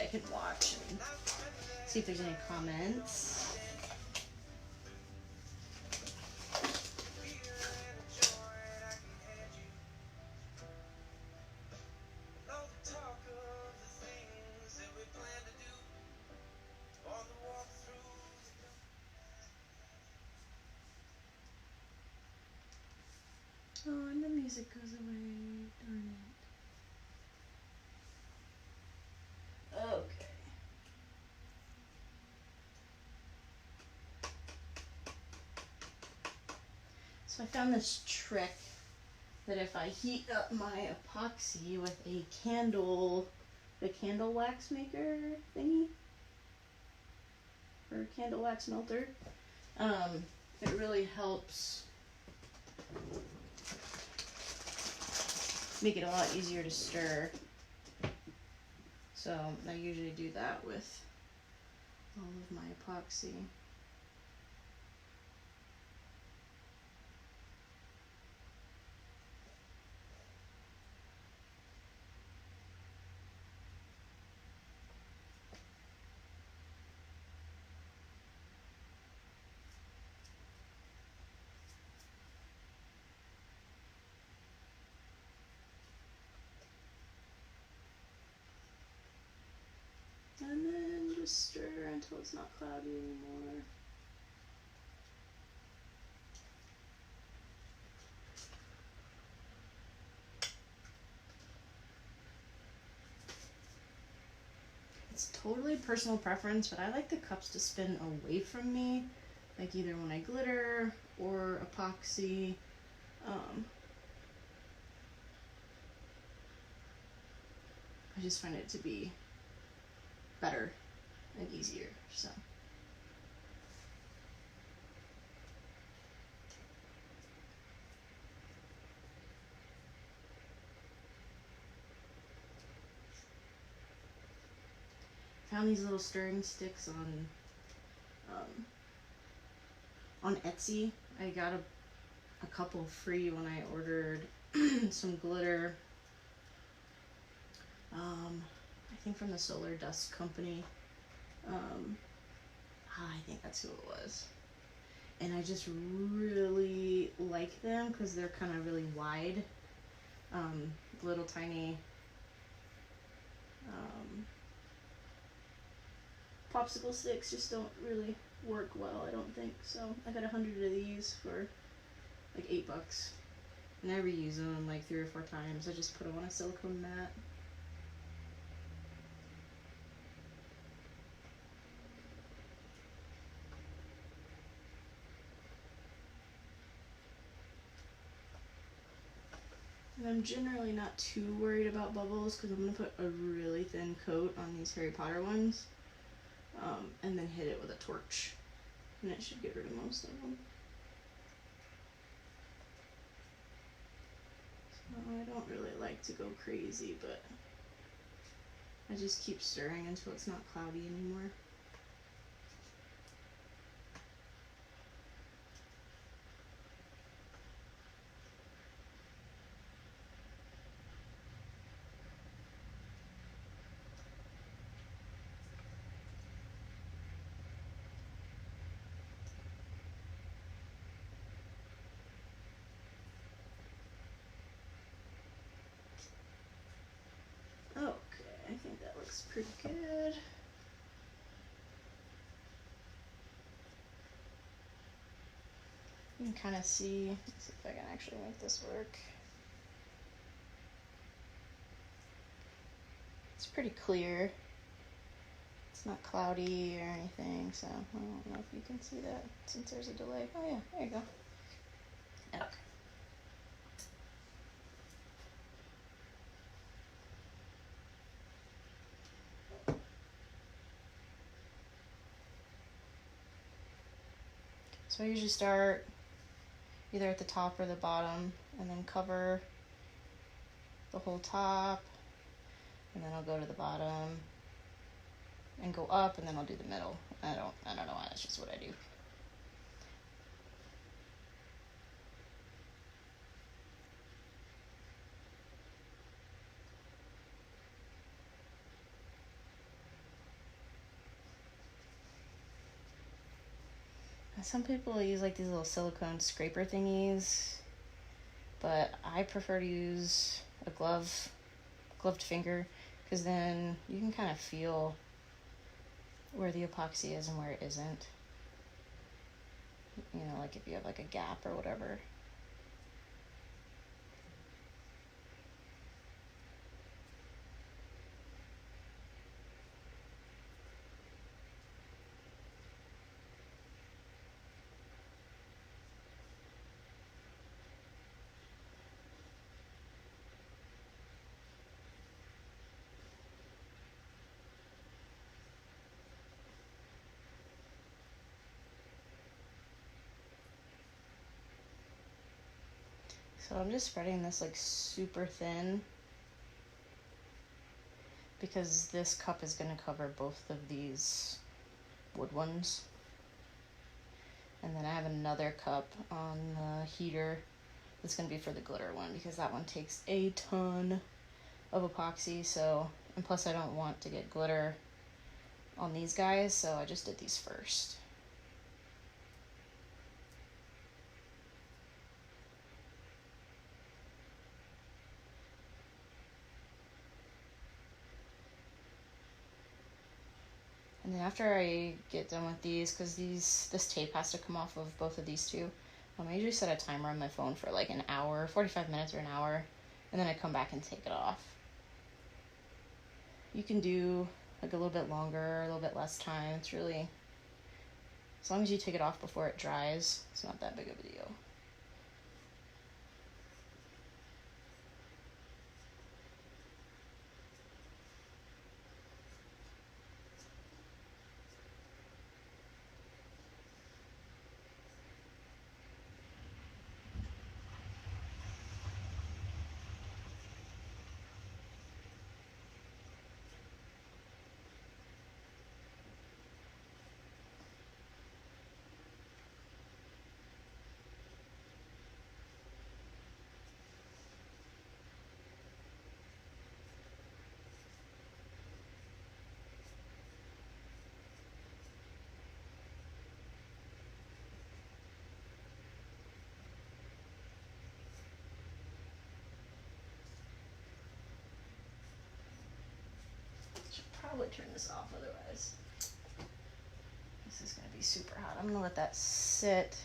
I can watch and see if there's any comments. Oh, and the music goes away. Darn it. Okay. So I found this trick that if I heat up my epoxy with a candle, the candle wax maker thingy, or candle wax melter, it really helps make it a lot easier to stir. So I usually do that with all of my epoxy. And then just stir until it's not cloudy anymore. It's totally personal preference, but I like the cups to spin away from me, like either when I glitter or epoxy. I just find it to be better and easier, so. Found these little stirring sticks on Etsy. I got a couple free when I ordered some glitter. I think from the Solar Dust Company. I think that's who it was. And I just really like them because they're kind of really wide. Little tiny popsicle sticks just don't really work well, I don't think. So I got 100 of these for like $8. And I reuse them like 3 or 4 times. I just put them on a silicone mat. And I'm generally not too worried about bubbles because I'm going to put a really thin coat on these Harry Potter ones, and then hit it with a torch, and it should get rid of most of them. So I don't really like to go crazy, but I just keep stirring until it's not cloudy anymore. Okay, I think that looks pretty good. You can kind of see, let's see if I can actually make this work. It's pretty clear. It's not cloudy or anything, so I don't know if you can see that since there's a delay. Oh yeah, there you go. Okay. So I usually start either at the top or the bottom and then cover the whole top, and then I'll go to the bottom and go up, and then I'll do the middle. I don't know why, that's just what I do. Some people use like these little silicone scraper thingies, but I prefer to use a gloved finger, because then you can kind of feel where the epoxy is and where it isn't. You know, like if you have like a gap or whatever. So I'm just spreading this like super thin, because this cup is going to cover both of these wood ones. And then I have another cup on the heater that's going to be for the glitter one, because that one takes a ton of epoxy. So, and plus I don't want to get glitter on these guys, so I just did these first. And then after I get done with these, because this tape has to come off of both of these two, I usually set a timer on my phone for like an hour, 45 minutes or an hour, and then I come back and take it off. You can do like a little bit longer, a little bit less time. It's really, as long as you take it off before it dries, it's not that big of a deal. Probably turn this off, otherwise this is going to be super hot. I'm going to let that sit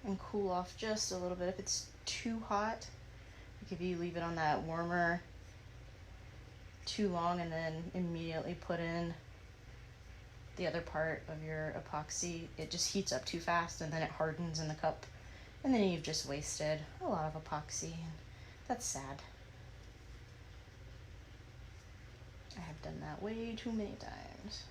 and cool off just a little bit. If it's too hot, like if you leave it on that warmer too long and then immediately put in the other part of your epoxy, it just heats up too fast and then it hardens in the cup, and then you've just wasted a lot of epoxy, and that's sad. I have done that way too many times.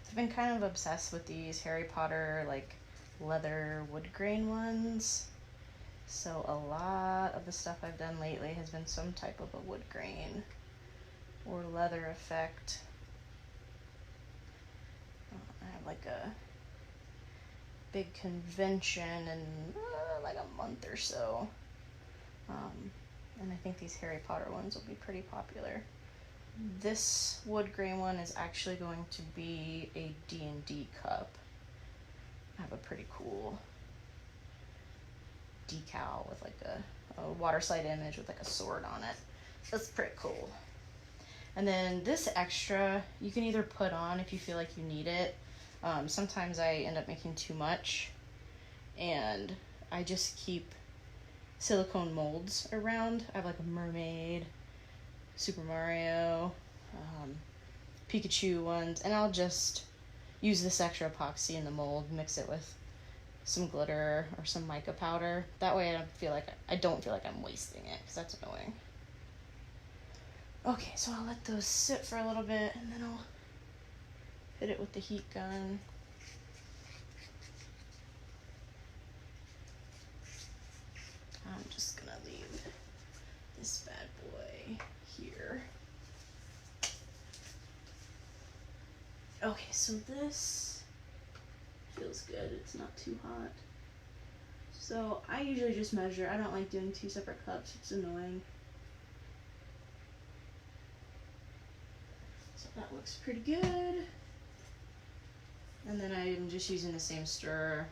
I've been kind of obsessed with these Harry Potter like leather wood grain ones. So a lot of the stuff I've done lately has been some type of a wood grain or leather effect. I have like a big convention in like a month or so. And I think these Harry Potter ones will be pretty popular. This wood grain one is actually going to be a D&D cup. I have a pretty cool decal with like a water slide image with like a sword on it. That's pretty cool. And then this extra, you can either put on if you feel like you need it. Sometimes I end up making too much, and I just keep silicone molds around. I have like a mermaid, Super Mario, Pikachu ones, and I'll just use this extra epoxy in the mold, mix it with some glitter or some mica powder. That way I don't feel like I'm wasting it, because that's annoying. Okay, so I'll let those sit for a little bit, and then I'll hit it with the heat gun. I'm just gonna leave this bad boy here. Okay, so this feels good. It's not too hot. So I usually just measure. I don't like doing 2 separate cups. It's annoying. So that looks pretty good. And then I'm just using the same stirrer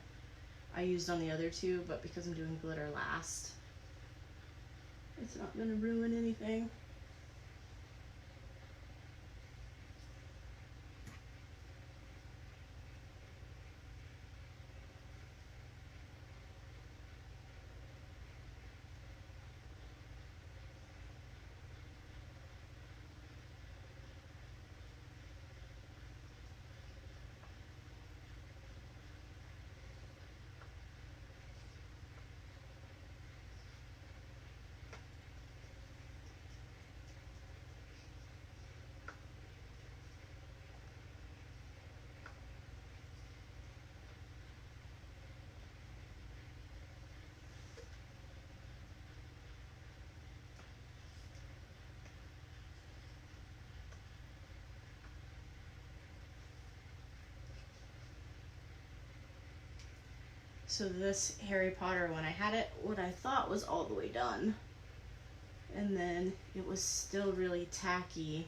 I used on the other 2, but because I'm doing glitter last, it's not going to ruin anything. So this Harry Potter one, I had it what I thought was all the way done. And then it was still really tacky.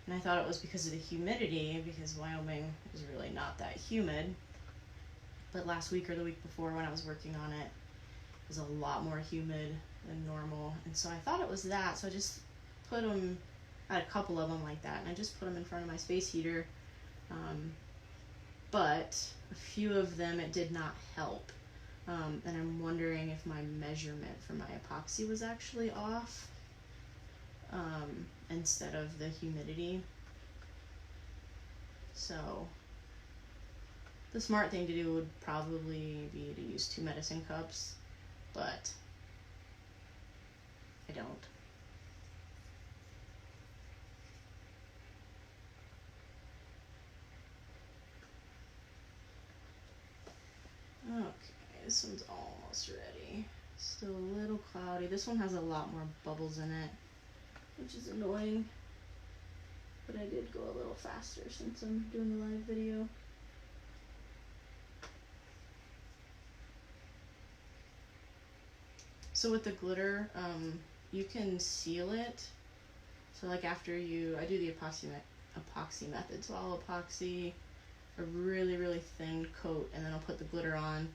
And I thought it was because of the humidity, because Wyoming is really not that humid. But last week or the week before when I was working on it, it was a lot more humid than normal. And so I thought it was that, so I just put them, I had a couple of them like that, and I just put them in front of my space heater. But a few of them it did not help. And I'm wondering if my measurement for my epoxy was actually off instead of the humidity. So the smart thing to do would probably be to use 2 medicine cups, but I don't. Okay, this one's almost ready. Still a little cloudy. This one has a lot more bubbles in it, which is annoying. But I did go a little faster since I'm doing the live video. So with the glitter, you can seal it. So like after I do the epoxy method. So I'll epoxy a really, really thin coat, and then I'll put the glitter on.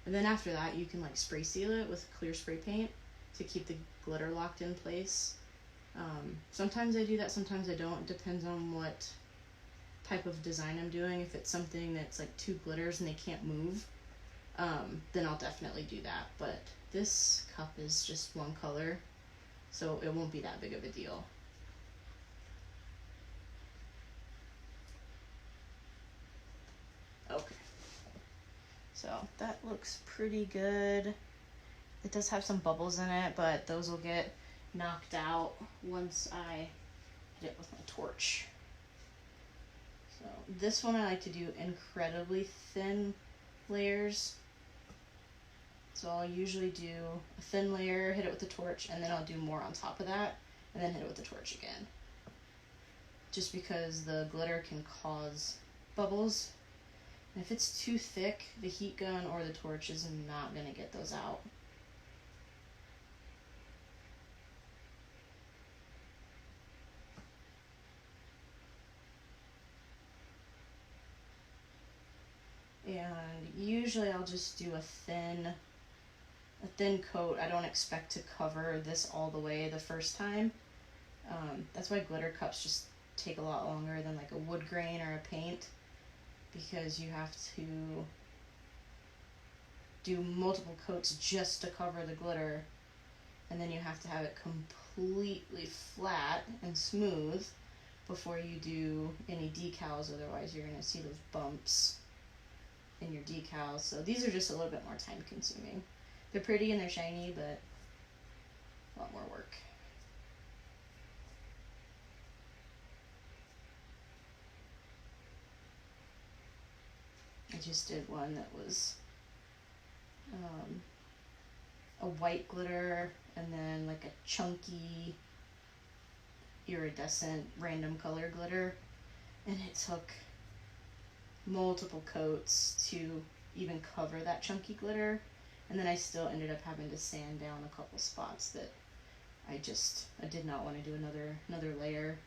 And then after that, you can like spray seal it with clear spray paint to keep the glitter locked in place. Sometimes I do that, sometimes I don't. It depends on what type of design I'm doing. If it's something that's like 2 glitters and they can't move, then I'll definitely do that. But this cup is just 1 color, so it won't be that big of a deal. Okay, so that looks pretty good. It does have some bubbles in it, but those will get knocked out once I hit it with my torch. So this one I like to do incredibly thin layers. So I'll usually do a thin layer, hit it with the torch, and then I'll do more on top of that, and then hit it with the torch again. Just because the glitter can cause bubbles. And if it's too thick, the heat gun or the torch is not going to get those out. And usually I'll just do a thin coat. I don't expect to cover this all the way the first time. That's why glitter cups just take a lot longer than like a wood grain or a paint, because you have to do multiple coats just to cover the glitter, and then you have to have it completely flat and smooth before you do any decals, otherwise you're going to see those bumps in your decals. So these are just a little bit more time consuming. They're pretty and they're shiny, but a lot more work. just did one that was a white glitter and then like a chunky iridescent random color glitter, and it took multiple coats to even cover that chunky glitter, and then I still ended up having to sand down a couple spots that I did not want to do another layer.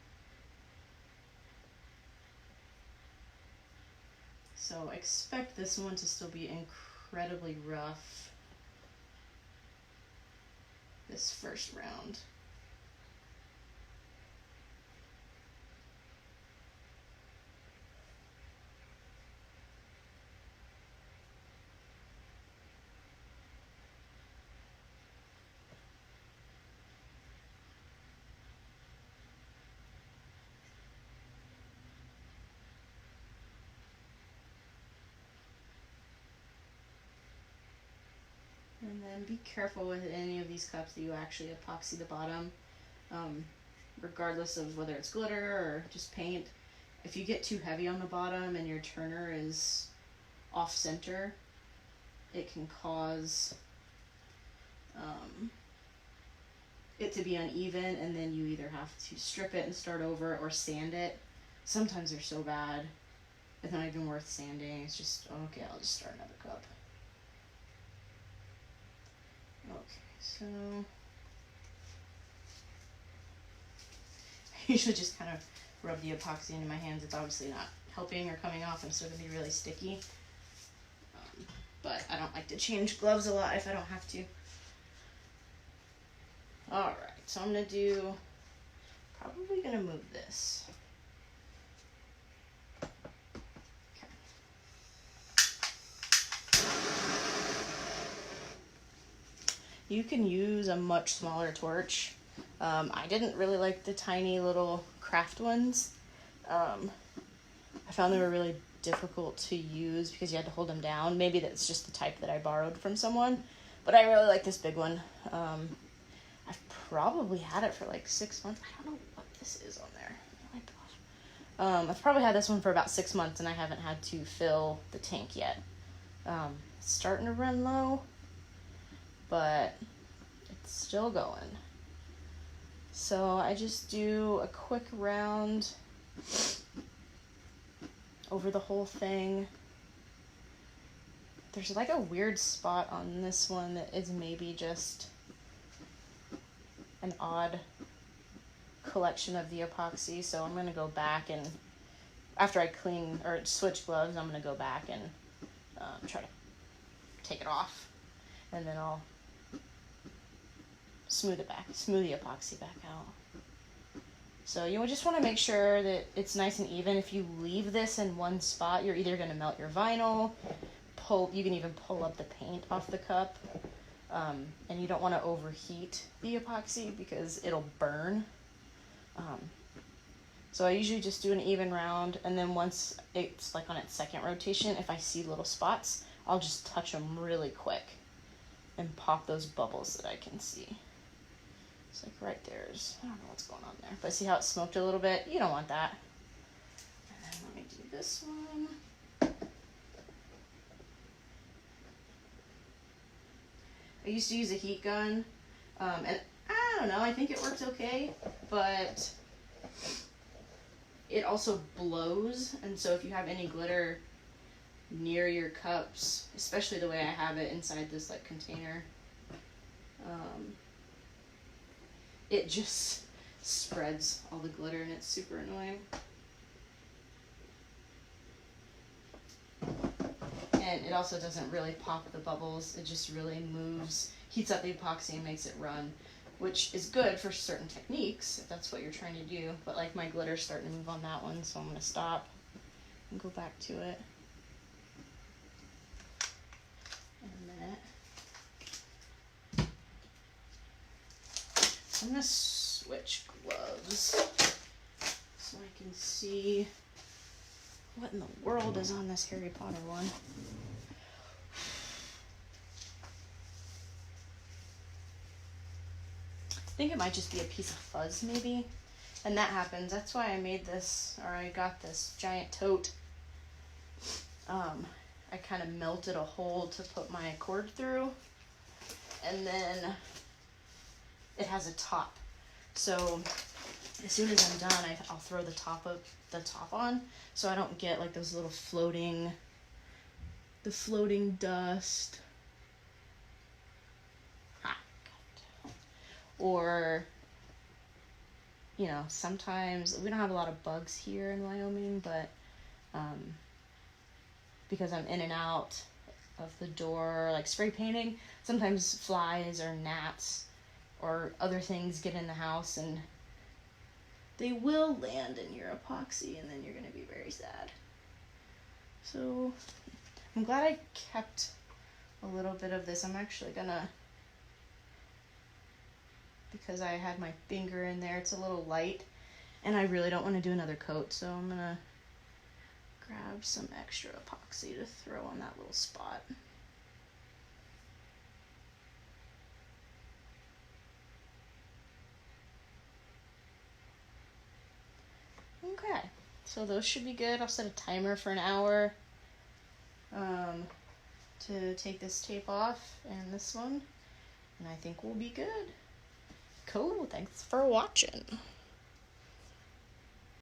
So expect this one to still be incredibly rough this first round. And then be careful with any of these cups that you actually epoxy the bottom, regardless of whether it's glitter or just paint. If you get too heavy on the bottom and your turner is off center, it can cause it to be uneven, and then you either have to strip it and start over or sand it. Sometimes they're so bad it's not even worth sanding. It's just, okay, I'll just start another cup. Okay, so I usually just kind of rub the epoxy into my hands. It's obviously not helping or coming off. I'm still going to be really sticky. But I don't like to change gloves a lot if I don't have to. Alright, so I'm going to probably going to move this. You can use a much smaller torch. I didn't really like the tiny little craft ones. I found they were really difficult to use because you had to hold them down. Maybe that's just the type that I borrowed from someone, but I really like this big one. I've probably had it for like 6 months. I don't know what this is on there. I've probably had this one for about 6 months, and I haven't had to fill the tank yet. It's starting to run low, but it's still going. So I just do a quick round over the whole thing. There's like a weird spot on this one that is maybe just an odd collection of the epoxy, so I'm going to go back, and after I clean or switch gloves, I'm going to go back and try to take it off, and then I'll smooth the epoxy back out. So you just want to make sure that it's nice and even. If you leave this in one spot, you're either going to melt your vinyl, you can even pull up the paint off the cup, and you don't want to overheat the epoxy because it'll burn. So I usually just do an even round, and then once it's like on its second rotation, if I see little spots, I'll just touch them really quick and pop those bubbles that I can see. It's like right there's, I don't know what's going on there, but see how it smoked a little bit? You don't want that. And then let me do this one. I used to use a heat gun, and I don't know, I think it works okay, but it also blows, and so if you have any glitter near your cups, especially the way I have it inside this like container, it just spreads all the glitter, and it's super annoying. And it also doesn't really pop the bubbles, it just really heats up the epoxy and makes it run, which is good for certain techniques if that's what you're trying to do. But like my glitter's starting to move on that one, so I'm going to stop and go back to it in a minute. I'm going to switch gloves so I can see what in the world is on this Harry Potter one. I think it might just be a piece of fuzz maybe, and that happens. That's why I made this, or I got this giant tote. I kind of melted a hole to put my cord through, and then it has a top. So as soon as I'm done, I'll throw the top on, so I don't get like those little floating dust. Or, you know, sometimes we don't have a lot of bugs here in Wyoming, but because I'm in and out of the door, like spray painting, sometimes flies or gnats or other things get in the house and they will land in your epoxy, and then you're going to be very sad. So I'm glad I kept a little bit of this. I'm actually going to, because I had my finger in there, it's a little light, and I really don't want to do another coat, so I'm going to grab some extra epoxy to throw on that little spot. Okay, so those should be good. I'll set a timer for an hour to take this tape off and this one, and I think we'll be good. Cool, thanks for watching.